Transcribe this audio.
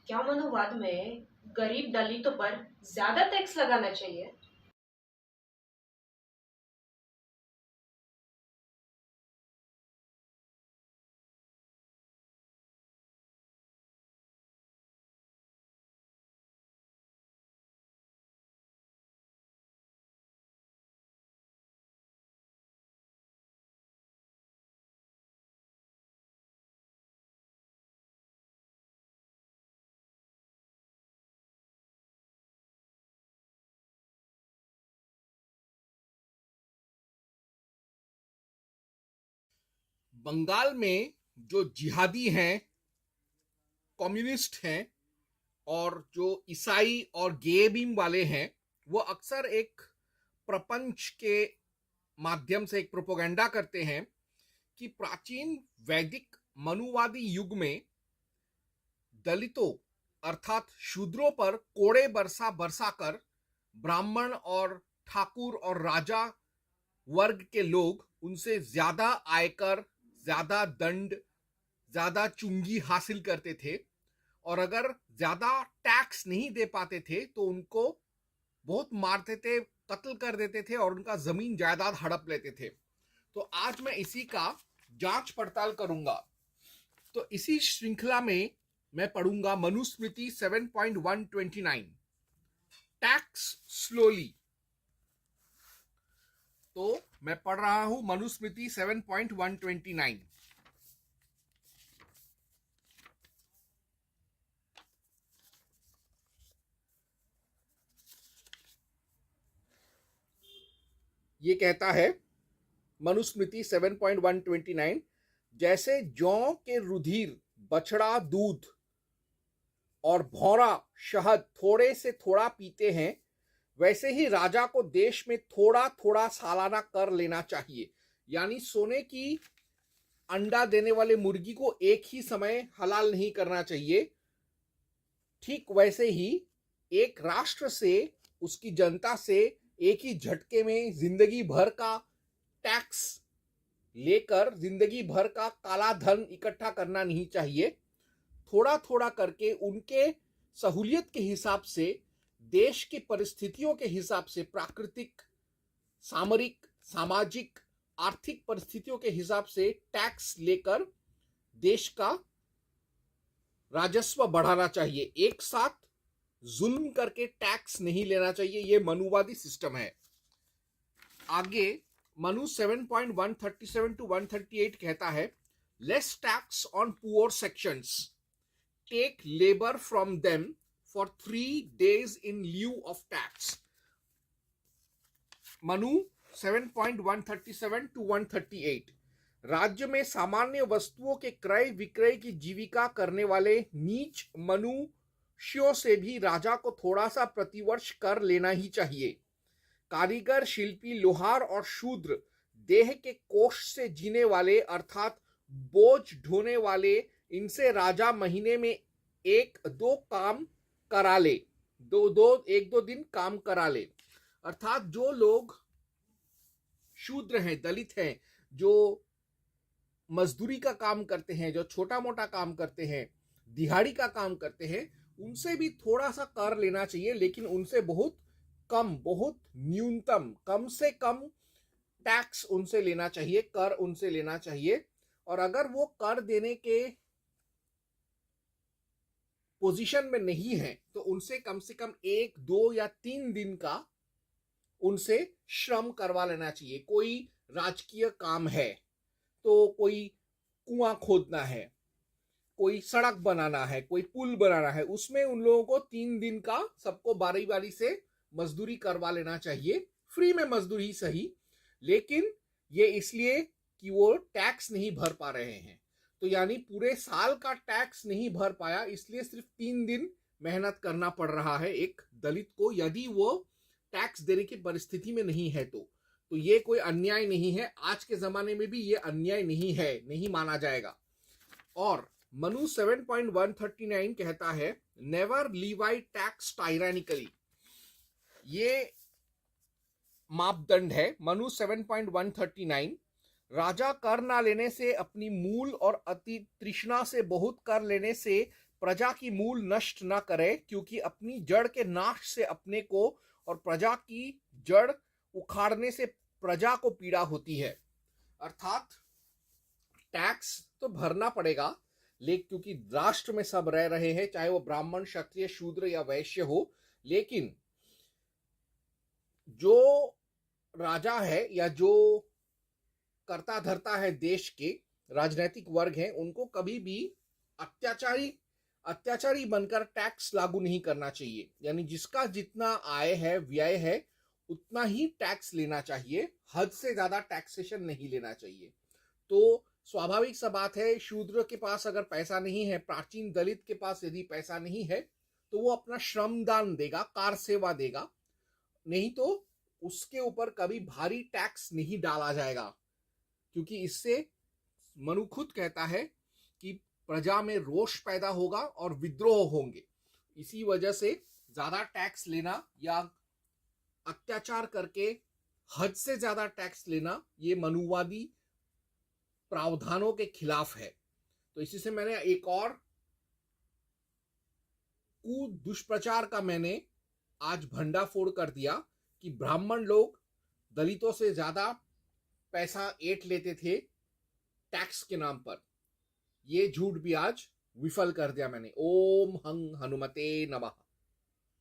क्या मनुवाद में गरीब दलितों पर ज्यादा टैक्स लगाना चाहिए? बंगाल में जो जिहादी हैं, कम्युनिस्ट हैं और जो ईसाई और गे बीम वाले हैं, वो अक्सर एक प्रपंच के माध्यम से एक प्रोपोगंडा करते हैं कि प्राचीन वैदिक मनुवादी युग में दलितों अर्थात शूद्रों पर कोड़े बरसा बरसा कर ब्राह्मण और ठाकुर और राजा वर्ग के लोग उनसे ज्यादा आयकर, ज्यादा दंड, ज्यादा चुंगी हासिल करते थे और अगर ज्यादा टैक्स नहीं दे पाते थे तो उनको बहुत मारते थे, कत्ल कर देते थे और उनका जमीन जायदाद हड़प लेते थे। तो आज मैं इसी का जांच पड़ताल करूंगा। तो इसी श्रृंखला में मैं पढ़ूंगा मनुस्मृति 7.129 टैक्स स्लोली। तो मैं पढ़ रहा हूं मनुस्मृति 7.129। ये कहता है मनुस्मृति 7.129, जैसे जौ के रुधिर बछड़ा दूध और भौरा शहद थोड़े से थोड़ा पीते हैं, वैसे ही राजा को देश में थोड़ा थोड़ा सालाना कर लेना चाहिए। यानी सोने की अंडा देने वाले मुर्गी को एक ही समय हलाल नहीं करना चाहिए। ठीक वैसे ही एक राष्ट्र से, उसकी जनता से एक ही झटके में जिंदगी भर का टैक्स लेकर जिंदगी भर का काला धन इकट्ठा करना नहीं चाहिए। थोड़ा थोड़ा करके उनके सहूलियत के हिसाब से, देश की परिस्थितियों के हिसाब से, प्राकृतिक, सामरिक, सामाजिक, आर्थिक परिस्थितियों के हिसाब से टैक्स लेकर देश का राजस्व बढ़ाना चाहिए। एक साथ जुल्म करके टैक्स नहीं लेना चाहिए। यह मनुवादी सिस्टम है। आगे मनु 7.137 टू 138 कहता है, less tax on poor sections, take labour from them for 3 days in lieu of tax. Manu 7.137 to 138, राज्य में सामान्य वस्तुओं के क्रय विक्रय की जीविका करने वाले नीच मनुष्यों से भी राजा को थोड़ा सा प्रतिवर्ष कर लेना ही चाहिए। कारीगर, शिल्पी, लोहार और शूद्र देह के कोष से जीने वाले अर्थात बोझ ढोने वाले, इनसे राजा महीने में एक दो काम करा ले, एक दो दिन काम करा ले। अर्थात जो लोग शूद्र हैं, दलित हैं, जो मजदूरी का काम करते हैं, जो छोटा मोटा काम करते हैं, दिहाड़ी का काम करते हैं, उनसे भी थोड़ा सा कर लेना चाहिए, लेकिन उनसे बहुत कम, बहुत न्यूनतम, कम से कम टैक्स उनसे लेना चाहिए, कर उनसे लेना चाहिए। और अगर वो कर देने के पोजीशन में नहीं है तो उनसे कम से कम 1, 2 या 3 दिन का उनसे श्रम करवा लेना चाहिए। कोई राजकीय काम है तो कोई कुआं खोदना है, कोई सड़क बनाना है, कोई पुल बनाना है, उसमें उन लोगों को 3 दिन का सबको बारी बारी से मजदूरी करवा लेना चाहिए। फ्री में मजदूरी सही, लेकिन ये इसलिए कि वो टैक्स नहीं भर पा रहे हैं। तो यानी पूरे साल का टैक्स नहीं भर पाया, इसलिए सिर्फ 3 दिन मेहनत करना पड़ रहा है एक दलित को, यदि वो टैक्स देने की परिस्थिति में नहीं है तो ये कोई अन्याय नहीं है। आज के जमाने में भी ये अन्याय नहीं है, नहीं माना जाएगा। और मनु 7.139 कहता है, नेवर लीवाई टैक्स टायरानिकली। ये मापदंड है मनु 7.139। राजा कर ना लेने से, अपनी मूल और अति तृष्णा से बहुत कर लेने से प्रजा की मूल नष्ट न करे, क्योंकि अपनी जड़ के नाश से अपने को और प्रजा की जड़ उखाड़ने से प्रजा को पीड़ा होती है। अर्थात टैक्स तो भरना पड़ेगा, लेकिन क्योंकि राष्ट्र में सब रह रहे हैं, चाहे वो ब्राह्मण, क्षत्रिय, शूद्र या वैश्य हो, लेकिन जो राजा है या जो करता धरता है देश के राजनीतिक वर्ग हैं, उनको कभी भी अत्याचारी बनकर टैक्स लागू नहीं करना चाहिए। यानी जिसका जितना आय है, व्यय है, उतना ही टैक्स लेना चाहिए, हद से ज्यादा टैक्सेशन नहीं लेना चाहिए। तो स्वाभाविक सा बात है, शूद्र के पास अगर पैसा नहीं है, प्राचीन दलित के पास यदि पैसा नहीं है, तो वो अपना श्रमदान देगा, कार सेवा देगा, नहीं तो उसके ऊपर कभी भारी टैक्स नहीं डाला जाएगा, क्योंकि इससे मनु खुद कहता है कि प्रजा में रोष पैदा होगा और विद्रोह होंगे। इसी वजह से ज्यादा टैक्स लेना या अत्याचार करके हद से ज्यादा टैक्स लेना, ये मनुवादी प्रावधानों के खिलाफ है। तो इसी से मैंने एक और दुष्प्रचार का मैंने आज भंडाफोड़ कर दिया कि ब्राह्मण लोग दलितों से ज्यादा पैसा ऐंठ लेते थे टैक्स के नाम पर। ये झूठ भी आज विफल कर दिया मैंने। ओम हं हनुमते नमः।